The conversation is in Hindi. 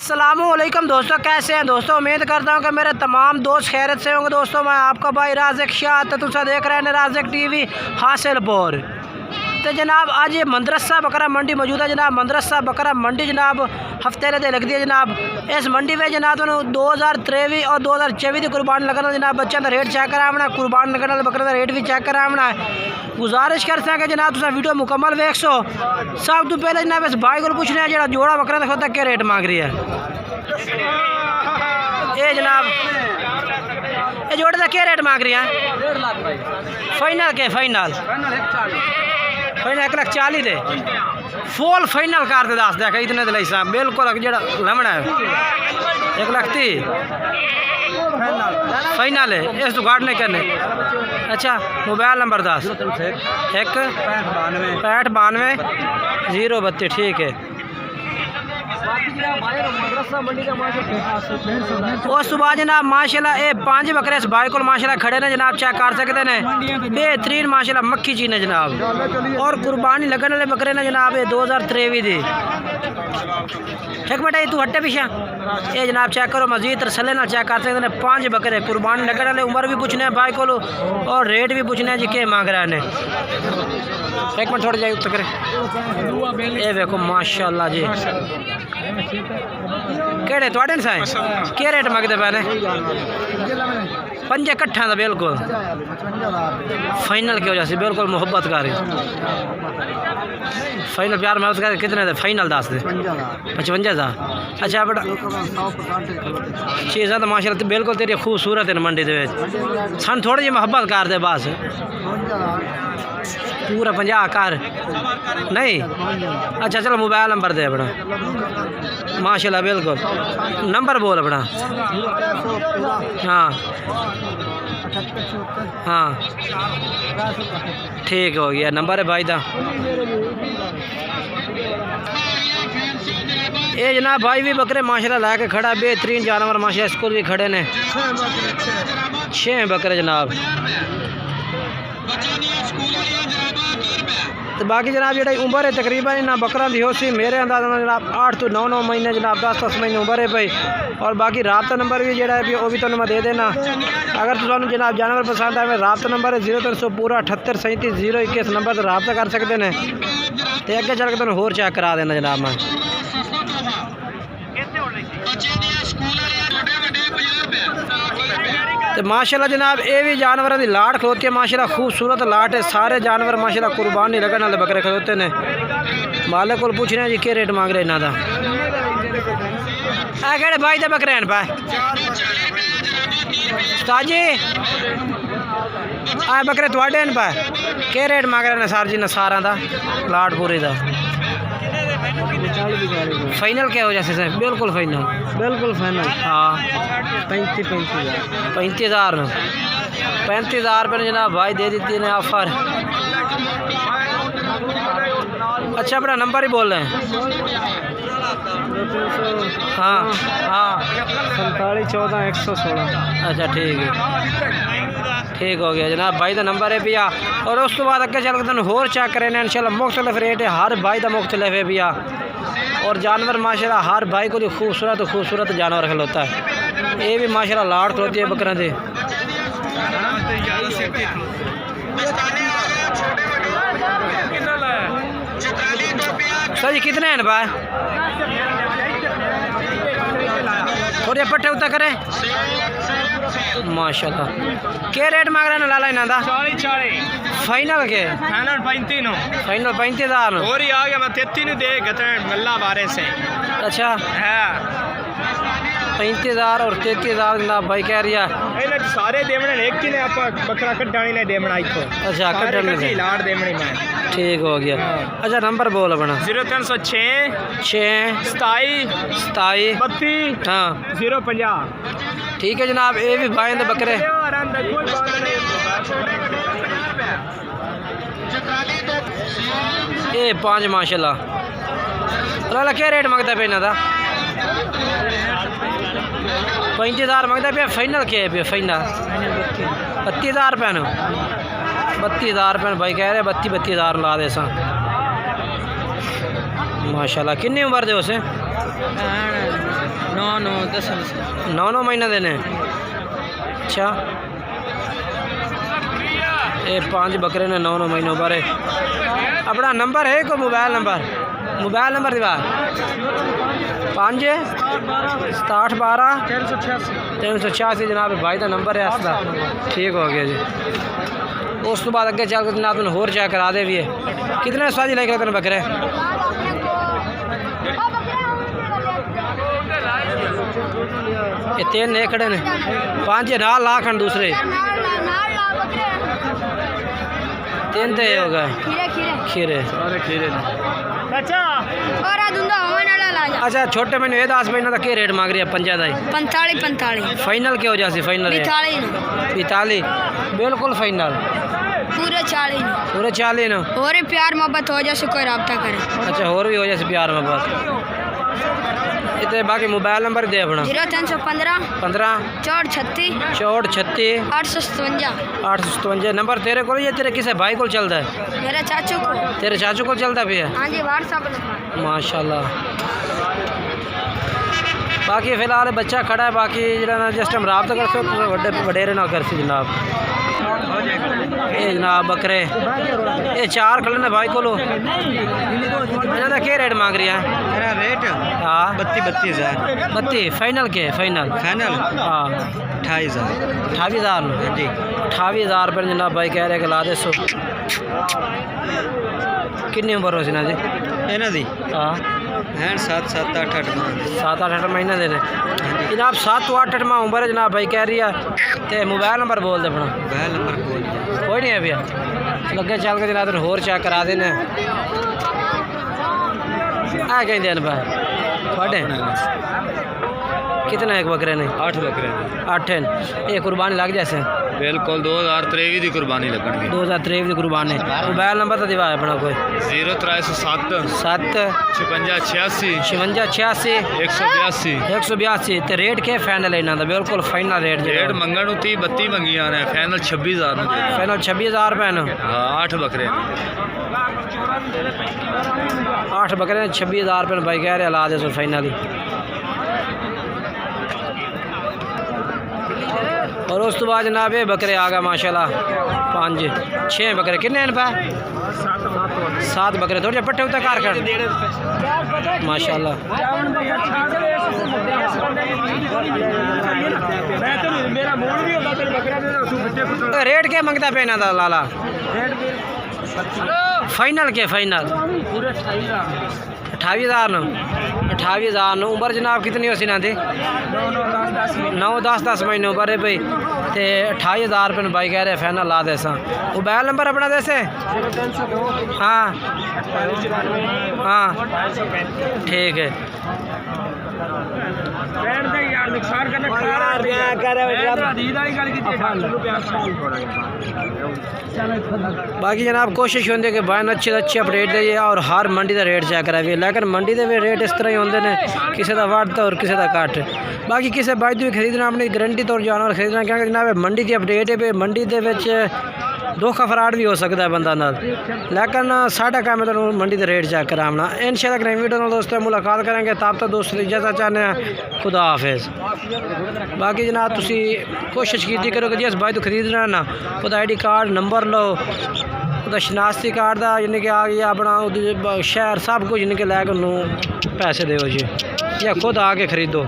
अस्सलामुअलैकुम दोस्तों, कैसे हैं दोस्तों। उम्मीद करता हूं कि मेरे तमाम दोस्त खैरियत से होंगे। दोस्तों मैं आपका भाई राज़िक शाह, तो तुम देख रहे हैं राज़िक टीवी हासिलपुर। तो जनाब आज ये मदरसा बकरा मंडी मौजूद है जनाब। मदरसा बकरा मंडी जनाब हफ्ते दे लगती है जनाब। इस मंडी में जनाब 2023 और 2024 की कुर्बानी लगना जनाब। बच्चों का रेट चेक करावना, कुर्बान लगने वाले बकरे का रेट भी चेक करावना है। गुजारिश कर सकें जनाब तुम वीडियो मुकम्मल वेख सो। सब तो पहले जनाब इस भाई को पूछना है जो जोड़ा बकरा का होता क्या रेट मांग रही है ये जनाब। ये जोड़े का क्या रेट मांग रही है? 1.5 लाख भाई। फाइनल के फाइनल 1,40,000 दे फुल फाइनल कर दे दस देख इतने दिलाई साहब बिल्कुल जो लमना है 1,30,000 फाइनल है। इस तो घाट नहीं करने। अच्छा मोबाइल नंबर 10 1 65 92 032 ठीक है। और सुबह जनाब माशाल्लाह ये 5 बकरे इस भाई को माशाल्लाह खड़े ने जनाब, चेक कर सकते हैं। बेहतरीन माशाल्लाह मक्खी चीज ने जनाब। और कुर्बानी लगने वाले बकरे ने जनाब ये 2023 दी। ठीक बेटा तू हट्टे पीछे ये जनाब चेक करो मजीद तरसले ना चेक कर सकते हैं। 5 बकरे कुर्बानी लगने वाले। उम्र भी पूछने भाई को और रेट भी पूछने जी के मांग रहा है। एक मिनट थोड़ा जाए उत्तर करे। ये देखो माशाल्लाह जी केड़े थोड़े साए क्या रेट मंगते पे ने? 5 कट्ठा था बिल्कुल फाइनल की वजह से बिल्कुल मुहब्बत कर फाइनल प्यार मोहब्बत कर कितने थे? फाइनल 10 थे 55,000। अच्छा बेटा चीज़ा तो माशाल्लाह बिल्कुल तेरी खूबसूरत है मंडी दे सन थोड़ी जी मोहब्बत कर दे बस पूरा 50 कर नहीं। अच्छा चलो मोबाइल नंबर दे अपना माशाल्लाह बिल्कुल नंबर बोल अपना। हाँ हाँ ठीक हो गया नंबर है भाई दा। ये जनाब भाई भी बकरे माशाल्लाह ला के खड़ा बेहतरीन जानवर माशाल्लाह स्कूल भी खड़े ने 6 बकरे जनाब। तो बाकी जनाब जी उम्र है तकरीबन इन्होंने बकरा की होसी मेरे अंदाजा जनाब 8 तो 9 महीने जनाब 10 महीने उम्र है भाई। और बाकी राबता नंबर भी जोड़ा है वो भी तुम्हें मैं दे देना। अगर तुम जनाब जानवर पसंद आए राबता नंबर है 0300 पूरा 78 37 021 नंबर पर राबता कर सकते हैं। तो अगे चल के तुम होर चेक करा देना जनाब मैं। तो माशाल्लाह जनाब ये भी जानवरों की लाट खलोती है माशाल्लाह खूबसूरत लाट है। सारे जानवर माशाल्लाह कुर्बानी लगने वाले बकरे खलोते ने। मालिक को पूछने जी क्या रेट मांग रहे इन्हों का? केड़े भाई दे बकरे हैं पाए उस्ताद जी? आ बकरे थोड़े हैं पाए क्या रेट मांग रहे हैं सर जी? सारा का लाट पूरी का फाइनल क्या हो जाए? बिल्कुल फाइनल हाँ 35,000 रुपये जनाब भाई दे दी ने ऑफर। अच्छा अपना नंबर ही बोल रहे हैं। हाँ हाँ 47 14 116। अच्छा ठीक है ठीक हो गया जनाब भाई का नंबर है भैया। और उस तो बाद अगर चल के होर चेक करें इंशाल्लाह मुख्तलिफ रेट है हर भाई का मुख्तलिफ है भैया। और जानवर माशाल्लाह हर भाई को खूबसूरत जानवर खिलौता है। ये भी माशाल्लाह लाड़ खिलौती है बकरा दे। सर जी कितने हैं भाई? थोड़े पट्टे उतर करें माशाल्लाह। क्या रेट मांग रहे हैं लाला इन्हों का? 40 फाइनल के फाइनल 35,000 और ही आ गया मैं 33 दे गल्ला बारे से। अच्छा है 35,000 और 33,000 जनाब भाई कह रही है। सारे देवने एक ही ने आप बकरा कटानी ने देवना इको। अच्छा कटने की लाड़ देवनी मैं ठीक हो गया। अच्छा नंबर बोल अपना। 0306 6 27 27 32 हाँ 050 ठीक है जनाब। ये भी भाई दे बकरे ये 5 माशाल्लाह। लाला क्या रेट मंगता पे इन्हों का? 35,000 मंगता पे। फाइनल क्या है पे? फाइनल 32,000 रुपये 32,000 रुपये भाई कह रहे 32,000 ला दे सा माशाल्लाह। कितनी उम्र दे उसे? 9 महीने देने। अच्छा ये 5 बकरे ने 9 महीनों बारे। अपना नंबर है को मोबाइल नंबर दिवा 5 67 12 386 जनाब भाई का नंबर है इसका। ठीक हो गया जी। उस तो बाद अगे चल के जनाब तुम होर चेक करा दे भी है। कितने स्वादी लेके तेन बकरे? ये 3 ने खड़े ने 5 नाल लाख दूसरे 3 तो ये हो गए खीरे सारे खीरे। अच्छा छोटे मैंने ये 10 महीना का क्या रेट मांग रही है? 5 का 45 फाइनल क्या हो जाए? फाइनल 45 बिल्कुल फाइनल पूरे 40 ना। और प्यार मोहब्बत हो जैसे कोई रब्ता करे। अच्छा और भी हो जैसे प्यार मोहब्बत। इतने बाकी मोबाइल नंबर दे अपना 0315 15 64 36 857 857 नंबर तेरे को या तेरे किसी भाई को चलता है? मेरे चाचू को। तेरे चाचू को चलता भी है? हाँ जी व्हाट्सएप माशाल्लाह। बाकी फिलहाल बच्चा खड़ा है। बाकी जरा जिस टाइम रबता कर सो वडेरे ना कर सी जनाब। ये जनाब बकरे ये 4 खड़े ने भाई को इन्होंने क्या रेट मांग रही है? मेरा रेट हाँ 32,000 32 फाइनल के फाइनल हाँ 28,000 जी 28,000 रुपये जनाब भाई कह रहे कि ला दे सो। कितनी उम्र हो सी ना जी इन्हों की? हाँ हैं 7-8 महीने दे जनाब 7-8 माह उम्र है जनाब भाई कह रही है। तो मोबाइल नंबर बोल दे अपना। मोबाइल नंबर कोई नहीं है भैया लगे चल के जनाब होर चेक करा देने। आ कहीं दिन भाई थोड़े कितने एक बकरे ने? 8 बकरे 8 ये कुर्बानी लग जैसे बिल्कुल 2023 की कुर्बानी लगनी 2023 की कुर्बानी। मोबाइल नंबर तो दिवा अपना कोई 0307 7 56 86 182 तो रेट के फाइनल है इन्हों का? बिल्कुल फाइनल रेट रेट मंगण 30-32 मंगिया ने फाइनल 26,000 फाइनल 26,000 रुपये न। हाँ 8 बकरे 8 बकरे 26,000 रुपये भाई कह रहे ला दे सो फाइनल। और उस तो बाद जनाब ये बकरे आ गए माशाल्लाह 5-6 बकरे कितने हैं पे? 7 बकरे थोड़े पट्टे उतर कार कर माशाल्लाह। रेट क्या मंगता पे ना लाला? फाइनल के फाइनल 28,000 न। 28,000 न। उम्र जनाब कितनी हो सी ना थी? 9-10 महीने उम्र है भाई। तो 28,000 रुपये भाई कह रहे फाइनल ला दे सा। मोबाइल नंबर अपना देसे? हाँ हाँ ठीक है। बाकी जनाब कोशिश होंगी कि बहन अच्छे से अच्छे अपडेट देइए और हर मंडी का रेट चेक कराइए। लेकिन मंडी के भी रेट इस तरह ही होंगे ने किसी का वध और किसी का घट। बाकी किसी बाई भी खरीदना अपनी गारंटी तौर जानवर खरीदना क्योंकि जनाब मंडी की अपडेट है मंडी के धोखा फराड भी हो सकता है बंदा नाल। लेकिन साढ़ा काम है तो मंडी के रेट चेक कराना। इंशाल्लाह नई वीडियो में दोस्तों मुलाकात करेंगे। तब तक दोस्तों इजाजत चाहते हैं। खुदा हाफिज़। बाकी जनाब तुसी कोशिश की करो कि जिस भाई तो खरीदना ना उसका ID कार्ड नंबर लो उसका शनाख्ती कार्ड का यानी कि आ गया अपना शहर सब कुछ यानी कि लैके पैसे दो जी या खुद आके खरीदो।